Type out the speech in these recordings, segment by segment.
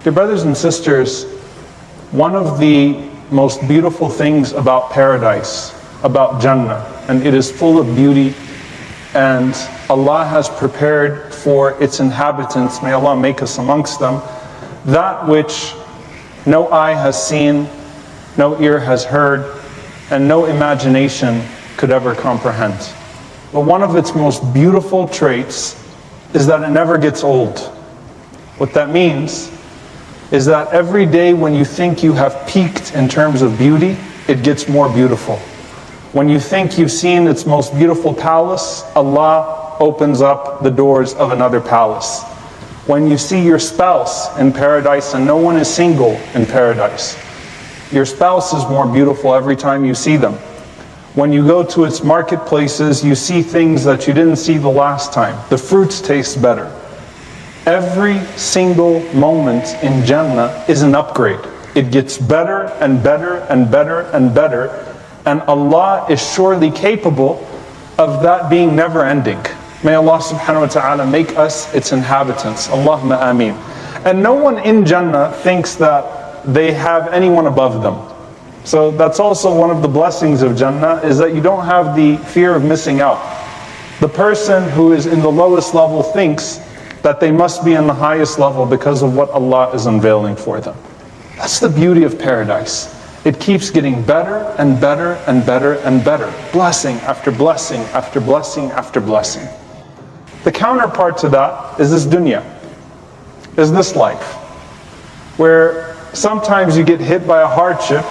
Dear brothers and sisters, one of the most beautiful things about paradise, about Jannah, and it is full of beauty, and Allah has prepared for its inhabitants, may Allah make us amongst them, that which no eye has seen, no ear has heard, and no imagination could ever comprehend. But one of its most beautiful traits is that it never gets old. What that means is that every day when you think you have peaked in terms of beauty, it gets more beautiful. When you think you've seen its most beautiful palace, Allah opens up the doors of another palace. When you see your spouse in paradise, and no one is single in paradise, your spouse is more beautiful every time you see them. When you go to its marketplaces, you see things that you didn't see the last time. The fruits taste better. Every single moment in Jannah is an upgrade. It gets better and better and better and better. And Allah is surely capable of that being never ending. May Allah subhanahu wa ta'ala make us its inhabitants. Allahumma ameen. And no one in Jannah thinks that they have anyone above them. So that's also one of the blessings of Jannah, is that you don't have the fear of missing out. The person who is in the lowest level thinks that they must be in the highest level because of what Allah is unveiling for them. That's the beauty of paradise. It keeps getting better and better and better and better. Blessing after blessing after blessing after blessing. The counterpart to that is this dunya, is this life, where sometimes you get hit by a hardship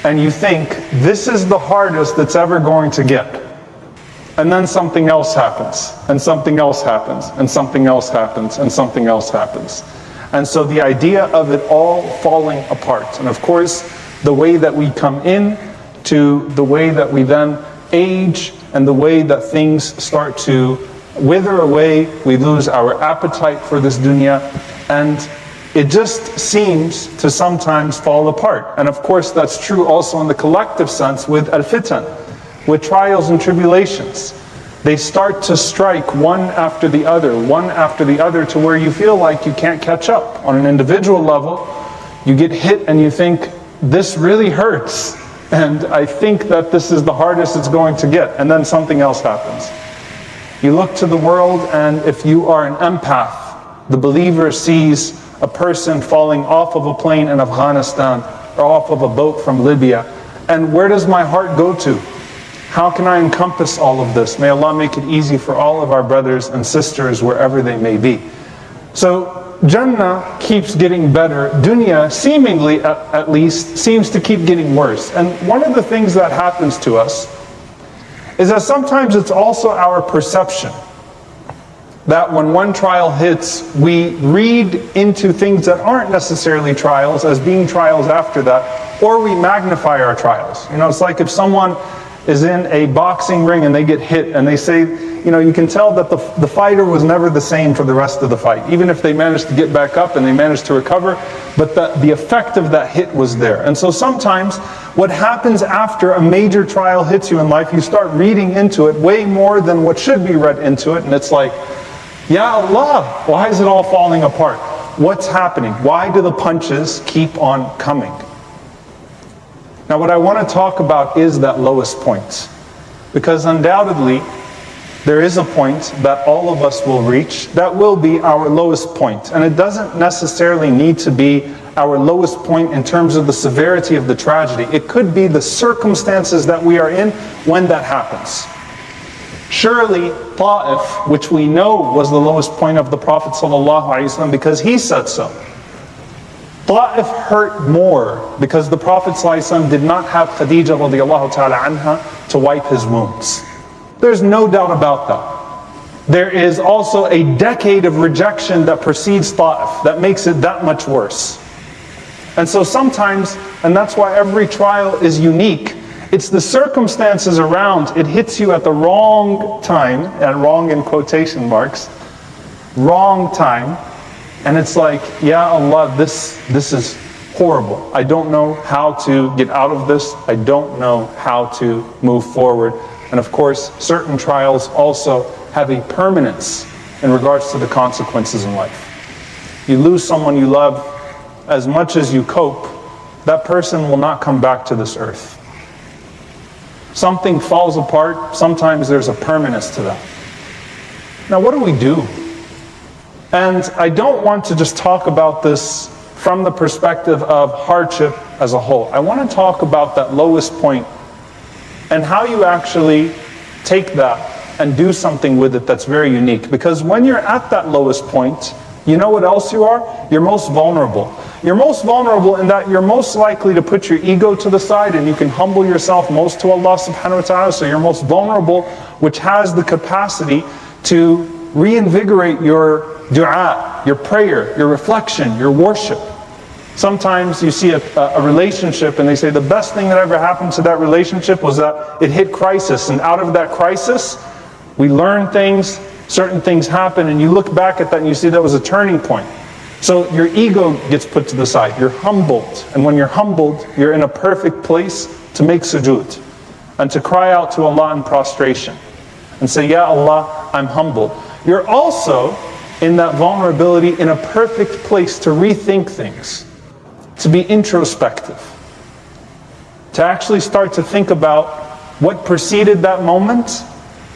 and you think, this is the hardest that's ever going to get. And then something else happens, and something else happens, and something else happens, and something else happens. And so the idea of it all falling apart. And of course, the way that we come in to the way that we then age, and the way that things start to wither away, we lose our appetite for this dunya, and it just seems to sometimes fall apart. And of course, that's true also in the collective sense with al-fitan, with trials and tribulations. They start to strike one after the other, to where you feel like you can't catch up. On an individual level, you get hit and you think, this really hurts, and I think that this is the hardest it's going to get, and then something else happens. You look to the world, and if you are an empath, the believer sees a person falling off of a plane in Afghanistan, or off of a boat from Libya, and where does my heart go to? How can I encompass all of this? May Allah make it easy for all of our brothers and sisters wherever they may be. So Jannah keeps getting better. Dunya, seemingly at least, seems to keep getting worse. And one of the things that happens to us is that sometimes it's also our perception that when one trial hits, we read into things that aren't necessarily trials as being trials after that, or we magnify our trials. You know, it's like if someone is in a boxing ring and they get hit and they say, you know, you can tell that the fighter was never the same for the rest of the fight, even if they managed to get back up and they managed to recover, but the effect of that hit was there. And so sometimes what happens after a major trial hits you in life, you start reading into it way more than what should be read into it, and it's like, Ya Allah, why is it all falling apart? What's happening? Why do the punches keep on coming? Now what I want to talk about is that lowest point. Because undoubtedly, there is a point that all of us will reach that will be our lowest point. And it doesn't necessarily need to be our lowest point in terms of the severity of the tragedy. It could be the circumstances that we are in when that happens. Surely Ta'if, which we know was the lowest point of the Prophet ﷺ because he said so. Ta'if hurt more because the Prophet ﷺ did not have Khadija radiallahu ta'ala anha to wipe his wounds. There's no doubt about that. There is also a decade of rejection that precedes Ta'if that makes it that much worse. And so sometimes, and that's why every trial is unique, it's the circumstances around, it hits you at the wrong time, and wrong in quotation marks, wrong time, and it's like, Ya Allah, this is horrible. I don't know how to get out of this. I don't know how to move forward. And of course, certain trials also have a permanence in regards to the consequences in life. You lose someone you love, as much as you cope, that person will not come back to this earth. Something falls apart, sometimes there's a permanence to that. Now what do we do? And I don't want to just talk about this from the perspective of hardship as a whole. I want to talk about that lowest point and how you actually take that and do something with it that's very unique. Because when you're at that lowest point, you know what else you are? You're most vulnerable. You're most vulnerable in that you're most likely to put your ego to the side and you can humble yourself most to Allah subhanahu wa ta'ala. So you're most vulnerable, which has the capacity to reinvigorate your dua, your prayer, your reflection, your worship. Sometimes you see a relationship and they say the best thing that ever happened to that relationship was that it hit crisis, and out of that crisis we learn things, certain things happen, and you look back at that and you see that was a turning point. So your ego gets put to the side, you're humbled, and when you're humbled, you're in a perfect place to make sujood and to cry out to Allah in prostration and say, Ya Allah, I'm humbled. You're also in that vulnerability in a perfect place to rethink things, to be introspective, to actually start to think about what preceded that moment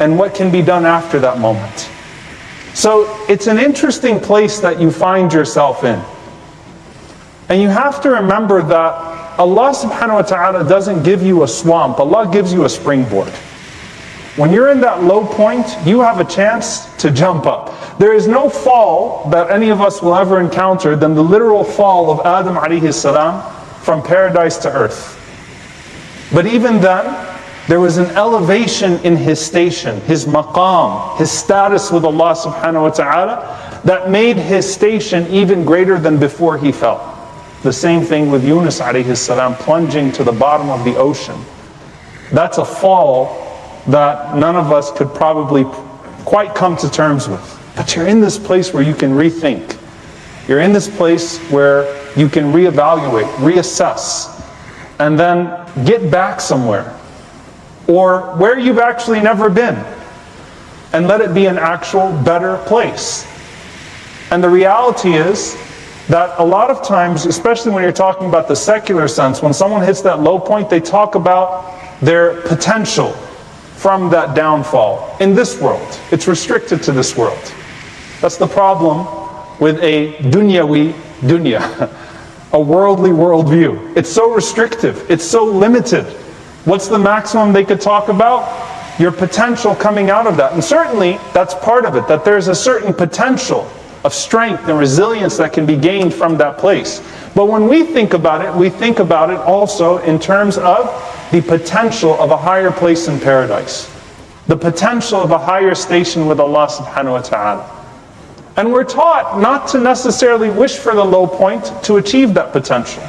and what can be done after that moment. So it's an interesting place that you find yourself in. And you have to remember that Allah subhanahu wa ta'ala doesn't give you a swamp, Allah gives you a springboard. When you're in that low point, you have a chance to jump up. There is no fall that any of us will ever encounter than the literal fall of Adam alayhi salam from paradise to earth. But even then, there was an elevation in his station, his maqam, his status with Allah subhanahu wa ta'ala, that made his station even greater than before he fell. The same thing with Yunus alayhi salam plunging to the bottom of the ocean. That's a fall that none of us could probably quite come to terms with. But you're in this place where you can rethink. You're in this place where you can reevaluate, reassess, and then get back somewhere, or where you've actually never been, and let it be an actual better place. And the reality is that a lot of times, especially when you're talking about the secular sense, when someone hits that low point, they talk about their potential from that downfall in this world. It's restricted to this world. That's the problem with a dunyawi dunya, a worldly worldview. It's so restrictive, it's so limited. What's the maximum they could talk about? Your potential coming out of that. And certainly that's part of it, that there's a certain potential of strength and resilience that can be gained from that place. But when we think about it, we think about it also in terms of the potential of a higher place in paradise, the potential of a higher station with Allah subhanahu wa ta'ala. And we're taught not to necessarily wish for the low point to achieve that potential.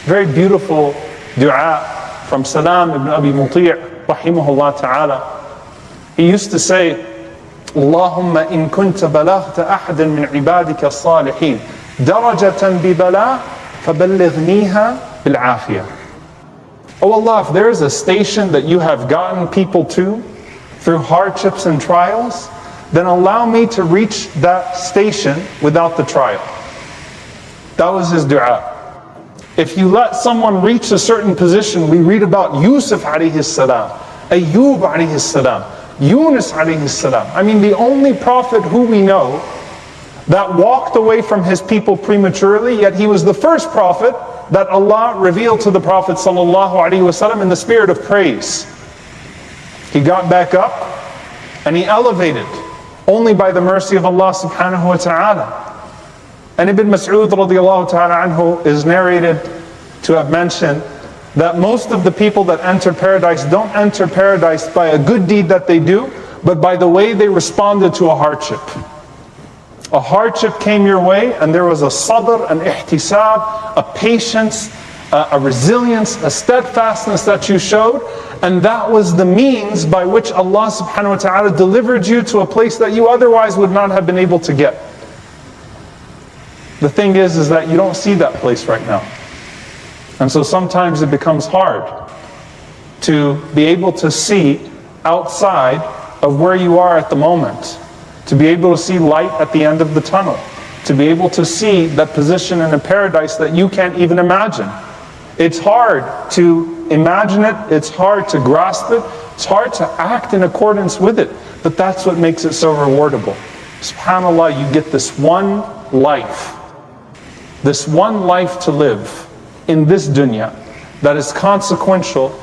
Very beautiful dua from Salam ibn Abi Muti' rahimahullah ta'ala. He used to say, Allahumma in kunta balaghta ahadan min ibadika as-salihin darajatan bi bala faballighniha bil afiyah. Oh Allah, if there is a station that you have gotten people to through hardships and trials, then allow me to reach that station without the trial. That was his dua. If you let someone reach a certain position, we read about Yusuf alayhi salam, Ayyub alayhi salam, Yunus alayhi salam. I mean, the only prophet who we know that walked away from his people prematurely, yet he was the first prophet that Allah revealed to the Prophet sallallahu alaihi wasallam in the spirit of praise. He got back up and he elevated only by the mercy of Allah subhanahu wa ta'ala. And Ibn Mas'ud radiallahu ta'ala anhu is narrated to have mentioned that most of the people that enter paradise don't enter paradise by a good deed that they do, but by the way they responded to a hardship. A hardship came your way and there was a sabr, an ihtisab, a patience, a resilience, a steadfastness that you showed, and that was the means by which Allah subhanahu wa ta'ala delivered you to a place that you otherwise would not have been able to get. The thing is that you don't see that place right now. And so sometimes it becomes hard to be able to see outside of where you are at the moment, to be able to see light at the end of the tunnel. to be able to see that position in a paradise that you can't even imagine. It's hard to imagine it, it's hard to grasp it, it's hard to act in accordance with it, but that's what makes it so rewardable. SubhanAllah, you get this one life to live in this dunya that is consequential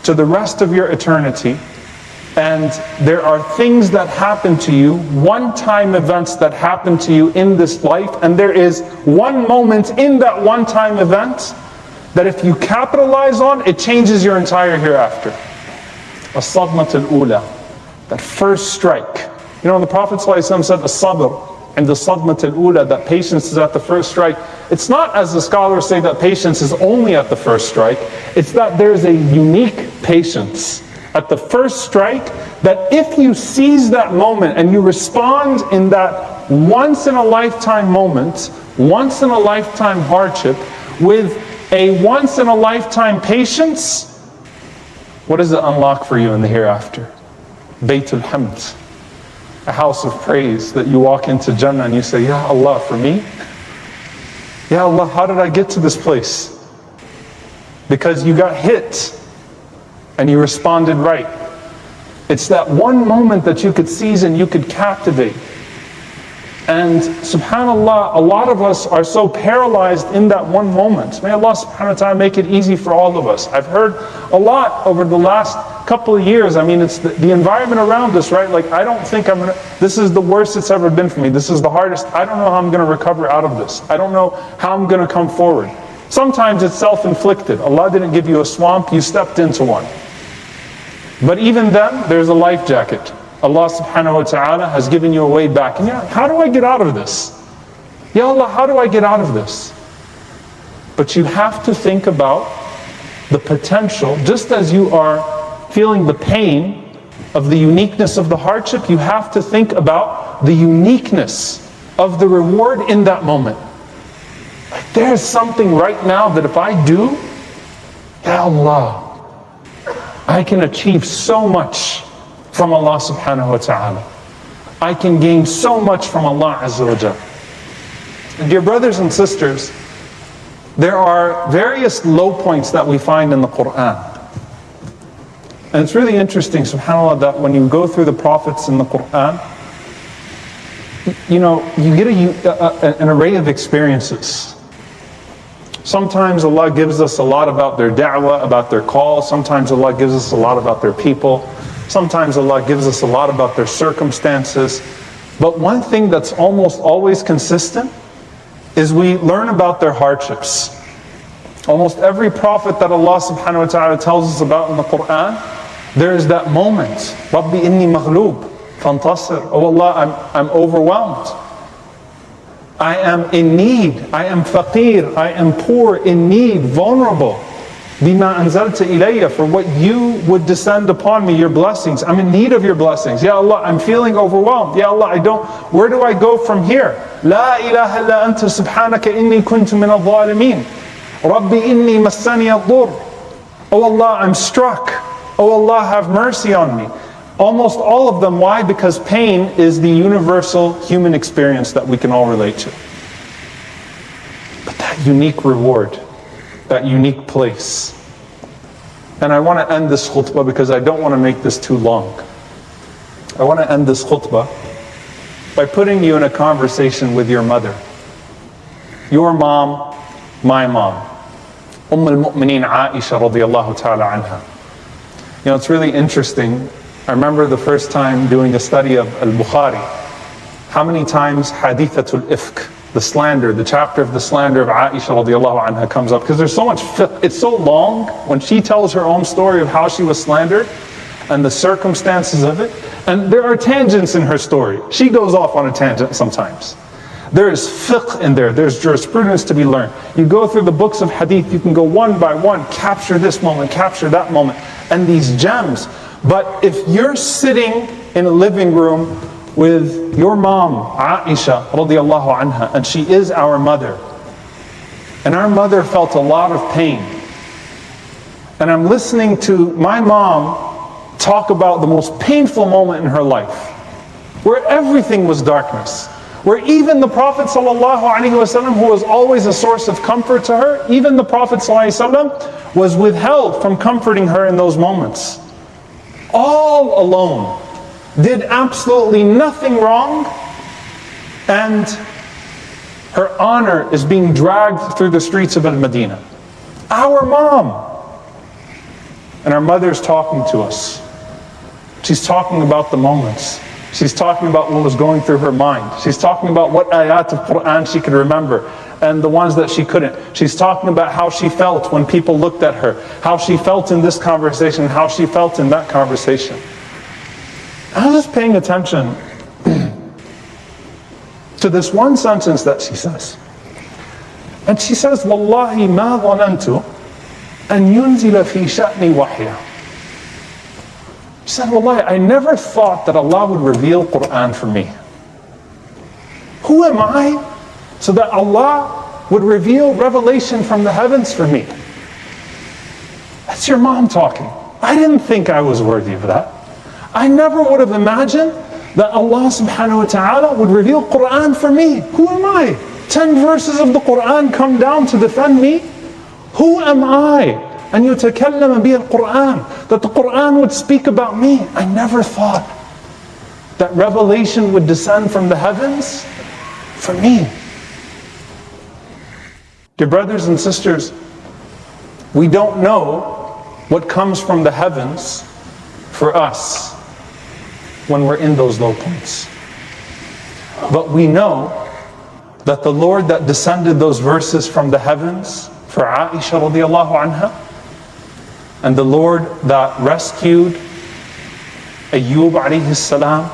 to the rest of your eternity. And there are things that happen to you, one-time events that happen to you in this life, and there is one moment in that one-time event that if you capitalize on, it changes your entire hereafter. As-sadmat al-ula, that first strike. You know, the Prophet ﷺ said, Sabr, and the sadmat al-ula, that patience is at the first strike. It's not, as the scholars say, that patience is only at the first strike. It's that there's a unique patience at the first strike, that if you seize that moment and you respond in that once-in-a-lifetime moment, once-in-a-lifetime hardship, with a once-in-a-lifetime patience, what does it unlock for you in the hereafter? Baytul Hamd, a house of praise, that you walk into Jannah and you say, Ya Allah, for me? Ya Allah, how did I get to this place? Because you got hit and you responded right. It's that one moment that you could seize and you could captivate. And subhanAllah, a lot of us are so paralyzed in that one moment. May Allah subhanahu wa ta'ala make it easy for all of us. I've heard a lot over the last couple of years. I mean, it's the environment around us, right? Like, I don't think this is the worst it's ever been for me. This is the hardest. I don't know how I'm going to recover out of this. I don't know how I'm going to come forward. Sometimes it's self-inflicted. Allah didn't give you a swamp, you stepped into one. But even then, there's a life jacket. Allah subhanahu wa ta'ala has given you a way back. And how do I get out of this? Ya Allah, how do I get out of this? But you have to think about the potential, just as you are feeling the pain of the uniqueness of the hardship, you have to think about the uniqueness of the reward in that moment. Like, there's something right now that if I do, Ya Allah, I can achieve so much from Allah subhanahu wa ta'ala. I can gain so much from Allah Azza wa Jal. And dear brothers and sisters, there are various low points that we find in the Quran. And it's really interesting, subhanAllah, that when you go through the prophets in the Quran, you know, you get an array of experiences. Sometimes Allah gives us a lot about their da'wah, about their call. Sometimes Allah gives us a lot about their people. Sometimes Allah gives us a lot about their circumstances. But one thing that's almost always consistent is we learn about their hardships. Almost every prophet that Allah subhanahu wa ta'ala tells us about in the Quran, there is that moment. Rabbi inni maghloob fantasir. Oh Allah, I'm overwhelmed. I am in need. I am faqir. I am poor, in need, vulnerable. Bima anzalta ilayya, for what you would descend upon me, your blessings. I'm in need of your blessings. Ya Allah, I'm feeling overwhelmed. Ya Allah, where do I go from here? La ilaha illa anta subhanaka inni kuntu min al-zalimin. Rabbi inni massani al-dur. Oh Allah, I'm struck. Oh Allah, have mercy on me. Almost all of them. Why? Because pain is the universal human experience that we can all relate to. But that unique reward, that unique place. And I want to end this khutbah because I don't want to make this too long. I want to end this khutbah by putting you in a conversation with your mother. Your mom, my mom. al-Mu'mineen Aisha radiyallahu ta'ala anha. You know, it's really interesting. I remember the first time doing a study of Al-Bukhari, how many times Hadithatul Ifk, the slander, the chapter of the slander of Aisha radiallahu anha comes up, because there's so much fiqh. It's so long when she tells her own story of how she was slandered and the circumstances of it. And there are tangents in her story. She goes off on a tangent sometimes. There is fiqh in there. There's jurisprudence to be learned. You go through the books of hadith, you can go one by one, capture this moment, capture that moment, and these gems. But if you're sitting in a living room with your mom, Aisha radiallahu anha, and she is our mother, and our mother felt a lot of pain, and I'm listening to my mom talk about the most painful moment in her life, where everything was darkness, where even the Prophet ﷺ, who was always a source of comfort to her, even the Prophet ﷺ was withheld from comforting her in those moments. All alone, did absolutely nothing wrong, and her honor is being dragged through the streets of Al-Madinah. Our mom. And our mother's talking to us. She's talking about the moments. She's talking about what was going through her mind. She's talking about what ayat of Quran she could remember and the ones that she couldn't. She's talking about how she felt when people looked at her, how she felt in this conversation, how she felt in that conversation. I was just paying attention to this one sentence that she says. And she says, "Wallahi ma dhanantu an yunzila fi sha'ni wahya." She said, "Wallahi, I never thought that Allah would reveal Quran for me. Who am I so that Allah would reveal revelation from the heavens for me?" That's your mom talking. I didn't think I was worthy of that. I never would have imagined that Allah subhanahu wa ta'ala would reveal Quran for me. Who am I? 10 verses of the Quran come down to defend me? Who am I? And يتكلم بي القرآن, that the Quran would speak about me. I never thought that revelation would descend from the heavens for me. Dear brothers and sisters, we don't know what comes from the heavens for us when we're in those low points. But we know that the Lord that descended those verses from the heavens for Aisha radiallahu anha, and the Lord that rescued Ayyub alayhi salam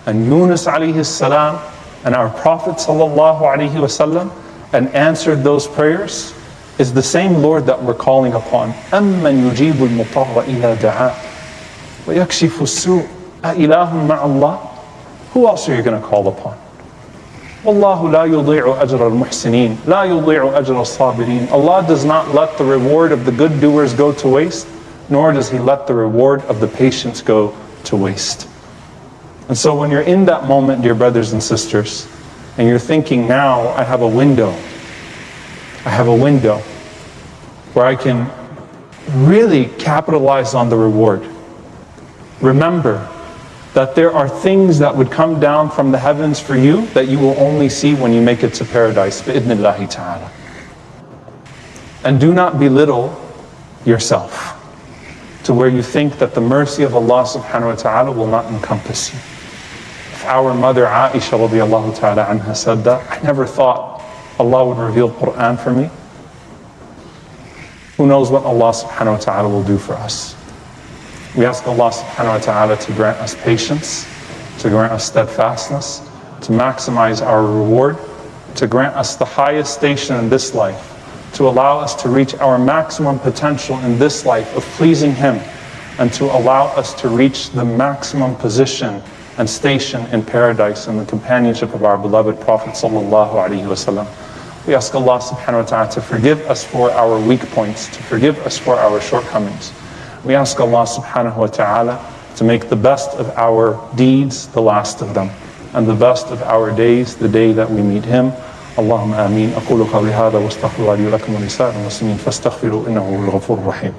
and Yunus alayhi salam and our Prophet sallallahu alayhi wasallam and answered those prayers is the same Lord that we're calling upon. أَمَّنْ يُجِيبُ الْمُضْطَرَّ إِذَا دَعَاهُ وَيَكْشِفُ السُّوءَ أَإِلَهٌ مَعَ اللَّهِ. Who else are you going to call upon? وَاللَّهُ لَا يُضِيعُ أَجْرَ الْمُحْسِنِينَ لَا يُضِيعُ أَجْرَ الصَّابِرِينَ. Allah does not let the reward of the good doers go to waste, nor does He let the reward of the patients go to waste. And so when you're in that moment, dear brothers and sisters, and you're thinking, now I have a window where I can really capitalize on the reward. Remember that there are things that would come down from the heavens for you that you will only see when you make it to paradise, bi'idhnillahi ta'ala. And do not belittle yourself to where you think that the mercy of Allah subhanahu wa ta'ala will not encompass you. If our mother Aisha radiallahu ta'ala anha said that, I never thought Allah would reveal Quran for me. Who knows what Allah subhanahu wa ta'ala will do for us. We ask Allah subhanahu wa ta'ala to grant us patience, to grant us steadfastness, to maximize our reward, to grant us the highest station in this life, to allow us to reach our maximum potential in this life of pleasing Him, and to allow us to reach the maximum position and station in paradise in the companionship of our beloved Prophet sallallahu alaihi wasallam. We ask Allah subhanahu wa ta'ala to forgive us for our weak points, to forgive us for our shortcomings. We ask Allah subhanahu wa ta'ala to make the best of our deeds the last of them, and the best of our days the day that we meet Him. Allahumma ameen. أقول قولي هذا واستغفر الله لي ولكم ولسائر المسلمين فاستغفروا إنه هو الغفور الرحيم.